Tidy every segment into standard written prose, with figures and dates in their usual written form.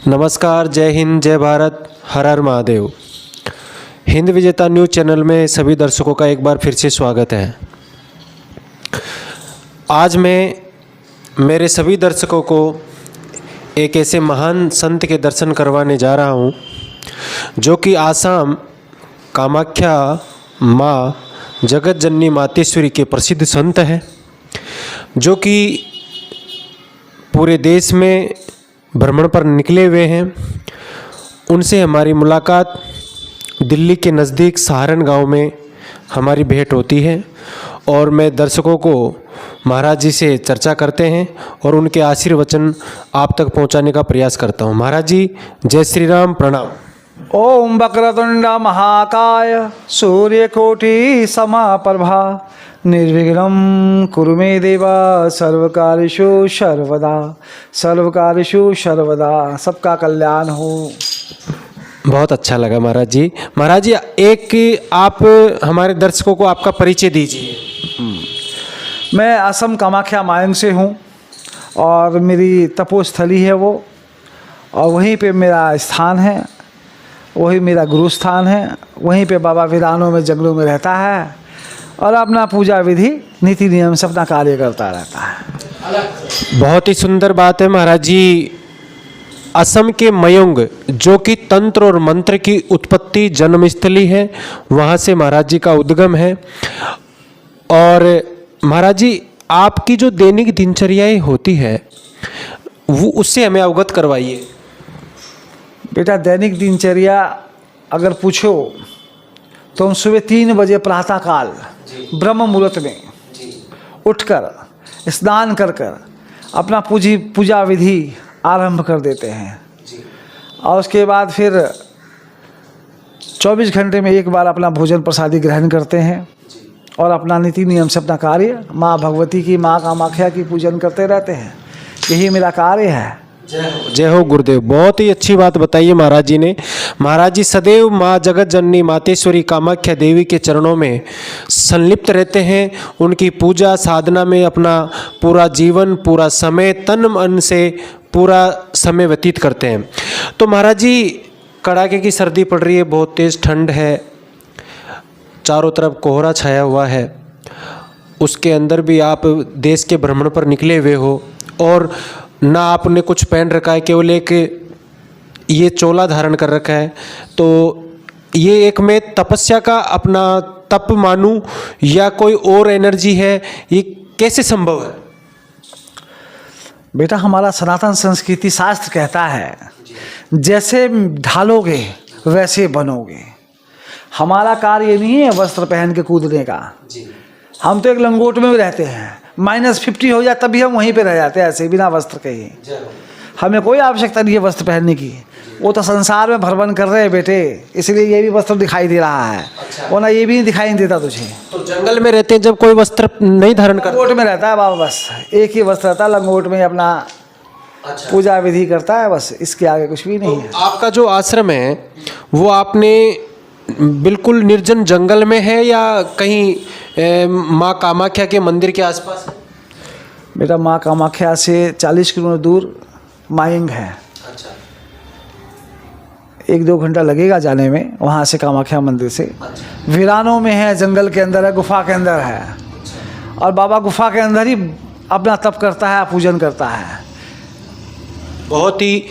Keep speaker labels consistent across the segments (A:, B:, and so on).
A: नमस्कार, जय हिंद, जय भारत, हर हर महादेव। हिंद विजेता न्यूज़ चैनल में सभी दर्शकों का एक बार फिर से स्वागत है। आज मैं मेरे सभी दर्शकों को एक ऐसे महान संत के दर्शन करवाने जा रहा हूँ जो कि आसाम कामाख्या माँ जगत जननी मातेश्वरी के प्रसिद्ध संत हैं, जो कि पूरे देश में भ्रमण पर निकले हुए हैं। उनसे हमारी मुलाकात दिल्ली के नज़दीक सहारन गांव में हमारी भेंट होती है और मैं दर्शकों को महाराज जी से चर्चा करते हैं और उनके आशीर्वचन आप तक पहुंचाने का प्रयास करता हूं। महाराज जी, जय श्री राम, प्रणाम।
B: ओम वक्रतुंड महाकाय सूर्यकोटि समप्रभा निर्विघ्नं कुरु मे देवा सर्वकार्येषु सर्वदा सबका कल्याण हो।
A: बहुत अच्छा लगा महाराज जी। महाराज जी, एक आप हमारे दर्शकों को आपका परिचय दीजिए।
B: मैं असम कामाख्या मायंग से हूँ और मेरी तपोस्थली है वो, और वहीं पे मेरा स्थान है, वही मेरा गुरु स्थान है। वहीं पे बाबा वीरानों में जंगलों में रहता है और अपना पूजा विधि नीति नियम से अपना कार्य करता रहता है।
A: बहुत ही सुंदर बात है महाराज जी। असम के मयंग, जो कि तंत्र और मंत्र की उत्पत्ति जन्मस्थली है, वहाँ से महाराज जी का उद्गम है। और महाराज जी, आपकी जो दैनिक दिनचर्याएं होती है वो उससे हमें अवगत करवाइए।
B: बेटा, दैनिक दिनचर्या अगर पूछो तो हम सुबह 3 बजे प्रातःकाल ब्रह्म मुहूर्त में उठकर स्नान कर अपना पूजा विधि आरंभ कर देते हैं और उसके बाद फिर 24 घंटे में एक बार अपना भोजन प्रसादी ग्रहण करते हैं और अपना नीति नियम से अपना कार्य माँ भगवती की, माँ कामाख्या की पूजन करते रहते हैं। यही मेरा कार्य है।
A: जय हो गुरुदेव। बहुत ही अच्छी बात बताई है महाराज जी ने। महाराज जी सदैव माँ जगत जननी मातेश्वरी कामाख्या देवी के चरणों में संलिप्त रहते हैं। उनकी पूजा साधना में अपना पूरा जीवन, पूरा समय, तन मन से पूरा समय व्यतीत करते हैं। तो महाराज जी, कड़ाके की सर्दी पड़ रही है, बहुत तेज़ ठंड है, चारों तरफ कोहरा छाया हुआ है, उसके अंदर भी आप देश के भ्रमण पर निकले हुए हो और ना आपने कुछ पहन रखा है, केवल एक ये चोला धारण कर रखा है। तो ये एक मैं तपस्या का अपना तप मानूं या कोई और एनर्जी है, ये कैसे संभव है?
B: बेटा, हमारा सनातन संस्कृति शास्त्र कहता है जैसे ढालोगे वैसे बनोगे। हमारा कार्य ये नहीं है वस्त्र पहन के कूदने का। हम तो एक लंगोट में रहते हैं, -50 हो जाए तभी हम वहीं पे रह जाते हैं, ऐसे बिना वस्त्र के ही। हमें कोई आवश्यकता नहीं है वस्त्र पहनने की। वो तो संसार में भ्रमण कर रहे हैं बेटे, इसलिए ये भी वस्त्र दिखाई दे रहा है। वरना ये भी नहीं दिखाई नहीं देता तुझे।
A: तो जंगल में रहते हैं जब कोई वस्त्र नहीं धारण करता?
B: लंगोट में रहता है बाबा, बस एक ही वस्त्र रहता है, लंगोट में अपना पूजा विधि करता है, बस इसके आगे कुछ भी नहीं है।
A: आपका जो आश्रम है वो आपने बिल्कुल निर्जन जंगल में है या कहीं माँ कामाख्या के मंदिर के आसपास?
B: बेटा, माँ कामाख्या से 40 किलोमीटर दूर मायंग है।
A: अच्छा।
B: 1-2 घंटा लगेगा जाने में वहाँ से, कामाख्या मंदिर से।
A: अच्छा।
B: वीरानों में है, जंगल के अंदर है, गुफा के अंदर है। और बाबा गुफा के अंदर ही अपना तप करता है, पूजन करता है।
A: बहुत ही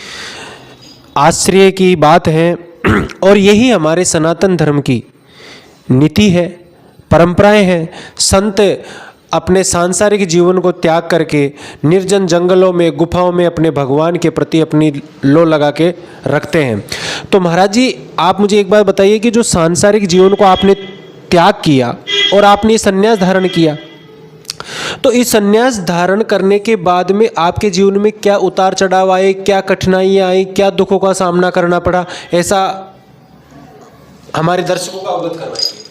A: आश्चर्य की बात है और यही हमारे सनातन धर्म की नीति है, परंपराएं हैं। संत अपने सांसारिक जीवन को त्याग करके निर्जन जंगलों में, गुफाओं में अपने भगवान के प्रति अपनी लो लगा के रखते हैं। तो महाराज जी, आप मुझे एक बात बताइए कि जो सांसारिक जीवन को आपने त्याग किया और आपने संन्यास धारण किया, तो इस संन्यास धारण करने के बाद में आपके जीवन में क्या उतार चढ़ाव आए, क्या कठिनाइयाँ आई, क्या दुखों का सामना करना पड़ा, ऐसा हमारे दर्शकों को अवगत करवाइए।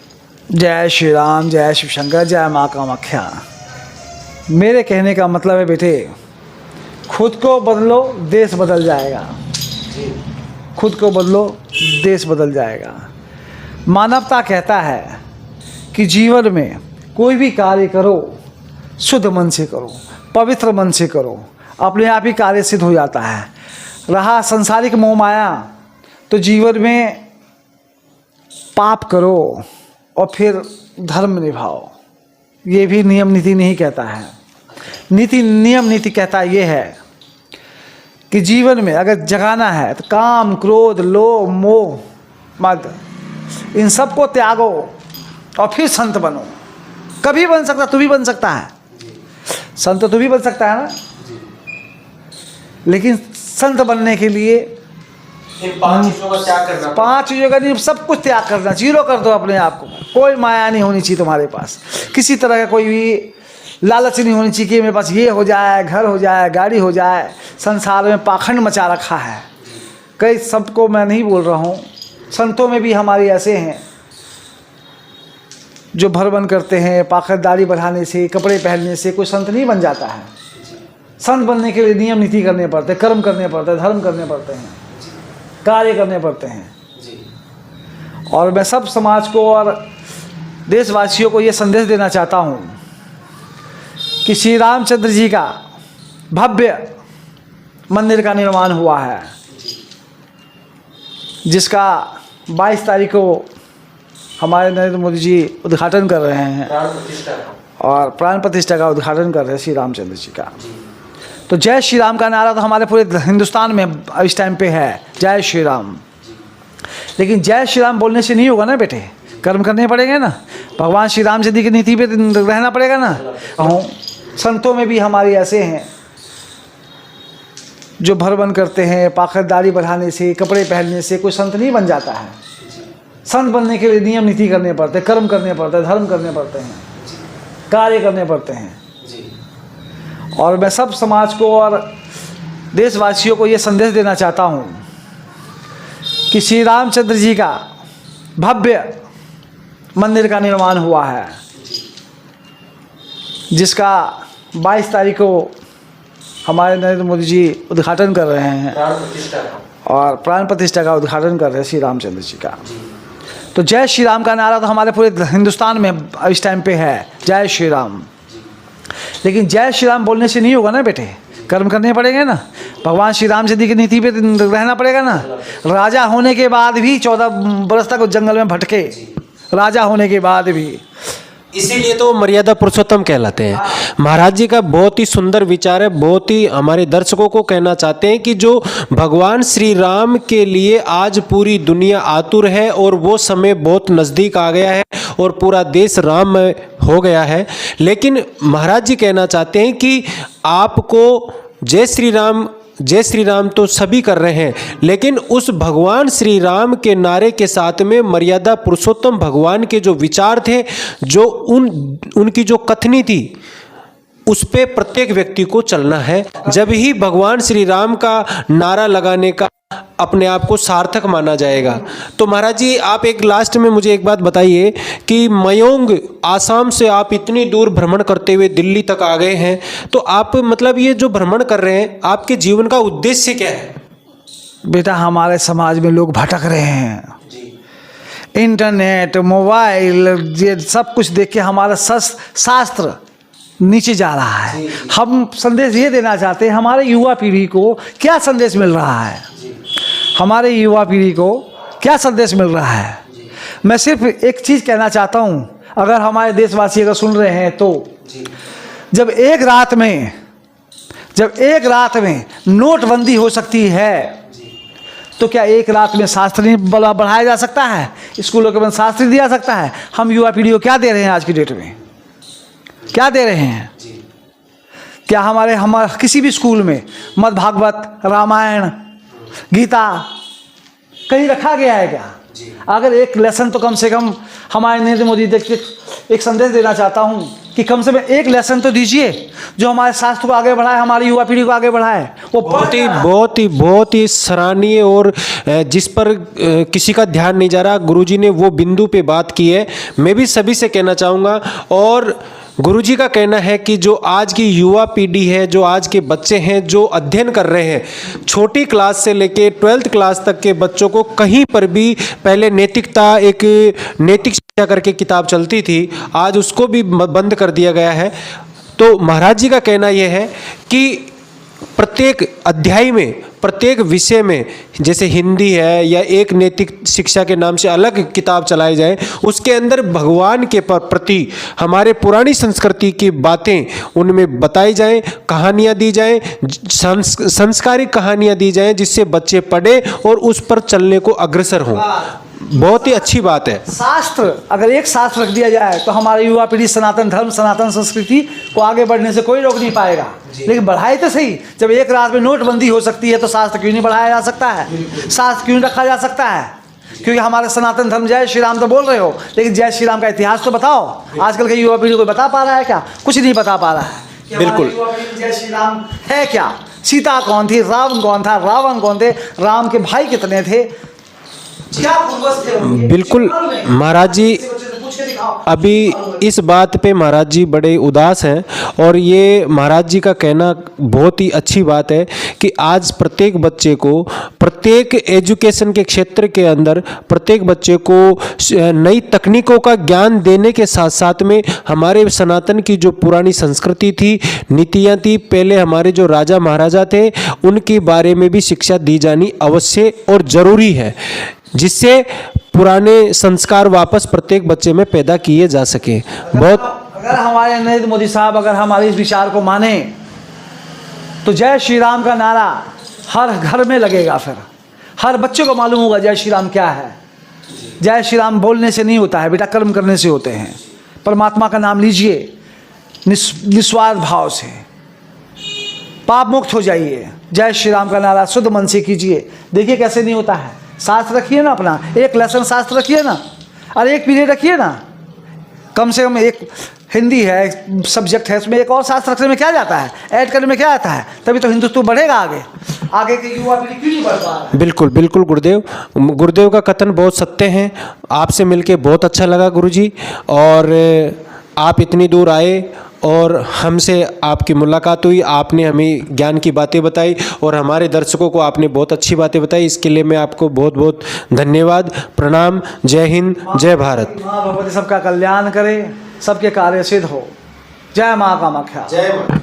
B: जय श्री राम, जय शिव शंकर, जय माँ कामाख्या। मेरे कहने का मतलब है बेटे, खुद को बदलो, देश बदल जाएगा। खुद को बदलो, देश बदल जाएगा। मानवता कहता है कि जीवन में कोई भी कार्य करो, शुद्ध मन से करो, पवित्र मन से करो, अपने आप ही कार्य सिद्ध हो जाता है। रहा संसारिक मोह माया, तो जीवन में पाप करो और फिर धर्म निभाओ। ये भी नियम नीति नहीं कहता है। नियम नीति कहता ये है कि जीवन में अगर जगाना है तो काम, क्रोध, लोभ, मोह, मद, इन सबको त्यागो और फिर संत बनो। कभी बन सकता, तू भी बन सकता है संत, तू भी बन सकता है ना। लेकिन संत बनने के लिए
A: इन 5 चीजों का त्याग करना,
B: 5 चीज़ों का नहीं, सब कुछ त्याग करना, जीरो कर दो अपने आप को। कोई माया नहीं होनी चाहिए तुम्हारे पास, किसी तरह का कोई भी लालच नहीं होनी चाहिए कि मेरे पास ये हो जाए, घर हो जाए, गाड़ी हो जाए। संसार में पाखंड मचा रखा है। कई सबको मैं नहीं बोल रहा हूँ, संतों में भी हमारे ऐसे हैं जो भरबन करते हैं। पाखंडदारी बढ़ाने से, कपड़े पहनने से कोई संत नहीं बन जाता है। संत बनने के लिए नियम नीति करने पड़ते, कर्म करने पड़ते, धर्म करने पड़ते हैं, कार्य करने पड़ते हैं। और मैं सब समाज को और देशवासियों को ये संदेश देना चाहता हूँ कि श्री रामचंद्र जी का भव्य मंदिर का निर्माण हुआ है, जिसका 22 तारीख को हमारे नरेंद्र मोदी जी उद्घाटन कर रहे हैं और प्राण प्रतिष्ठा का उद्घाटन कर रहे हैं श्री रामचंद्र जी का। तो जय श्री राम का नारा तो हमारे पूरे हिंदुस्तान में इस टाइम पे है, जय श्री राम। लेकिन जय श्री राम बोलने से नहीं होगा ना बेटे, कर्म करने पड़ेंगे ना, भगवान श्री राम जी की नीति पे रहना पड़ेगा ना। संतों में भी हमारे ऐसे हैं जो भरबन करते हैं, पाखंडदारी बढ़ाने से, कपड़े पहनने से कोई संत नहीं बन जाता है। संत बनने के लिए नियम नीति करने पड़ते, कर्म करने पड़ते, धर्म करने पड़ते हैं, कार्य करने पड़ते हैं। और मैं सब समाज को और देशवासियों को ये संदेश देना चाहता हूँ कि श्री रामचंद्र जी का भव्य मंदिर का निर्माण हुआ है, जिसका 22 तारीख को हमारे नरेंद्र मोदी जी उद्घाटन कर रहे हैं और प्राण प्रतिष्ठा का उद्घाटन कर रहे हैं श्री रामचंद्र जी का। तो जय श्री राम का नारा तो हमारे पूरे हिंदुस्तान में इस टाइम पे है, जय श्री राम। लेकिन जय श्री राम बोलने से नहीं होगा ना बेटे, कर्म करने पड़ेंगे ना, भगवान श्री राम जी की नीति पे रहना पड़ेगा ना। राजा होने के बाद भी 14 बरस तक जंगल में भटके, राजा होने के बाद भी,
A: इसीलिए तो मर्यादा पुरुषोत्तम कहलाते हैं। महाराज जी का बहुत ही सुंदर विचार है। बहुत ही हमारे दर्शकों को कहना चाहते हैं कि जो भगवान श्री राम के लिए आज पूरी दुनिया आतुर है और वो समय बहुत नज़दीक आ गया है और पूरा देश राममय हो गया है। लेकिन महाराज जी कहना चाहते हैं कि आपको जय श्री राम तो सभी कर रहे हैं, लेकिन उस भगवान श्री राम के नारे के साथ में मर्यादा पुरुषोत्तम भगवान के जो विचार थे, जो उनकी जो कथनी थी, उस पे प्रत्येक व्यक्ति को चलना है। जब ही भगवान श्री राम का नारा लगाने का अपने आप को सार्थक माना जाएगा। तो महाराज जी, आप एक लास्ट में मुझे एक बात बताइए कि मयोंग आसाम से आप इतनी दूर भ्रमण करते हुए दिल्ली तक आ गए हैं, तो आप मतलब ये जो भ्रमण कर रहे हैं, आपके जीवन का उद्देश्य क्या है?
B: बेटा, हमारे समाज में लोग भटक रहे हैं। इंटरनेट, मोबाइल, ये सब कुछ देख के हमारा शास्त्र नीचे जा रहा है। हम संदेश ये देना चाहते हैं, हमारे युवा पीढ़ी को क्या संदेश मिल रहा है, हमारे युवा पीढ़ी को क्या संदेश मिल रहा है। मैं सिर्फ एक चीज़ कहना चाहता हूँ, अगर हमारे देशवासी अगर सुन रहे हैं तो जब एक रात में नोटबंदी हो सकती है, तो क्या एक रात में शास्त्र नहीं बढ़ाया जा सकता है? स्कूलों के बंद शास्त्र दिया सकता है? हम युवा पीढ़ी को क्या दे रहे हैं आज की डेट में? क्या दे रहे हैं? क्या हमारे किसी भी स्कूल में मद् भागवत, रामायण, गीता कहीं रखा गया है क्या? अगर एक लेसन तो कम से कम हमारे नरेंद्र मोदी देखिए, एक संदेश देना चाहता हूँ कि कम से कम एक लेसन तो दीजिए जो हमारे शास्त्र को आगे बढ़ाए, हमारी युवा पीढ़ी को आगे बढ़ाए। वो
A: बहुत ही सराहनीय और जिस पर किसी का ध्यान नहीं जा रहा, गुरुजी ने वो बिंदु पे बात की है। मैं भी सभी से कहना चाहूँगा, और गुरुजी का कहना है कि जो आज की युवा पीढ़ी है, जो आज के बच्चे हैं, जो अध्ययन कर रहे हैं, छोटी क्लास से लेके 12th क्लास तक के बच्चों को कहीं पर भी पहले नैतिकता, एक नैतिक शिक्षा करके किताब चलती थी, आज उसको भी बंद कर दिया गया है। तो महाराज जी का कहना यह है कि प्रत्येक अध्याय में प्रत्येक विषय में, जैसे हिंदी है या एक नैतिक शिक्षा के नाम से अलग किताब चलाई जाए, उसके अंदर भगवान के प्रति हमारे पुरानी संस्कृति की बातें उनमें बताई जाएं, कहानियाँ दी जाएं, संस्कारिक कहानियाँ दी जाएं, जिससे बच्चे पढ़े और उस पर चलने को अग्रसर हों। बहुत ही अच्छी बात है।
B: शास्त्र, अगर एक शास्त्र रख दिया जाए तो हमारी युवा पीढ़ी सनातन धर्म, सनातन संस्कृति को आगे बढ़ने से कोई रोक नहीं पाएगा। लेकिन बढ़ाए तो सही, जब एक रात में नोटबंदी हो सकती है तो शास्त्र क्यों नहीं बढ़ाया जा सकता है? शास्त्र क्यों रखा जा सकता है? क्योंकि हमारे सनातन धर्म जय श्री राम तो बोल रहे हो, लेकिन जय श्री राम का इतिहास तो बताओ। आजकल के युवा पीढ़ी को बता पा रहा है क्या? कुछ नहीं बता पा रहा है।
A: बिल्कुल।
B: जय श्री राम है क्या? सीता कौन थी? रावण कौन था? रावण कौन थे? राम के भाई कितने थे? क्या पूर्वज थे उनके?
A: बिल्कुल महाराज जी, अभी इस बात पे महाराज जी बड़े उदास हैं, और ये महाराज जी का कहना बहुत ही अच्छी बात है कि आज प्रत्येक बच्चे को, प्रत्येक एजुकेशन के क्षेत्र के अंदर प्रत्येक बच्चे को नई तकनीकों का ज्ञान देने के साथ साथ में हमारे सनातन की जो पुरानी संस्कृति थी, नीतियाँ थी, पहले हमारे जो राजा महाराजा थे, उनके बारे में भी शिक्षा दी जानी अवश्य और ज़रूरी है, जिससे पुराने संस्कार वापस प्रत्येक बच्चे में पैदा किए जा सके। बहुत
B: अगर हमारे नरेंद्र मोदी साहब अगर हमारे इस विचार को माने तो जय श्री राम का नारा हर घर में लगेगा। फिर हर बच्चे को मालूम होगा जय श्री राम क्या है। जय श्री राम बोलने से नहीं होता है बेटा, कर्म करने से होते हैं। परमात्मा का नाम लीजिए निस्वार्थ भाव से, पाप मुक्त हो जाइए। जय श्री राम का नारा शुद्ध मन से कीजिए। देखिए कैसे नहीं होता है। शास्त्र रखिए ना, अपना एक लेसन शास्त्र रखिए ना, और एक पीरियड रखिए ना, कम से कम एक हिंदी है सब्जेक्ट है, उसमें एक और शास्त्र रखने में क्या जाता है, ऐड करने में क्या आता है? तभी तो हिंदुत्व बढ़ेगा आगे। आगे की युवा पीढ़ी क्यों नहीं बढ़ पा रहा है?
A: बिल्कुल बिल्कुल गुरुदेव का कथन बहुत सत्य है। आपसे मिलके बहुत अच्छा लगा गुरुजी, और आप इतनी दूर आए और हमसे आपकी मुलाकात हुई, आपने हमें ज्ञान की बातें बताई और हमारे दर्शकों को आपने बहुत अच्छी बातें बताई। इसके लिए मैं आपको बहुत बहुत धन्यवाद, प्रणाम। जय हिंद, जय भारत।
B: माँ भगवती सबका कल्याण करे, सबके कार्य सिद्ध हो। जय माँ कामाख्या।
A: जय माँ।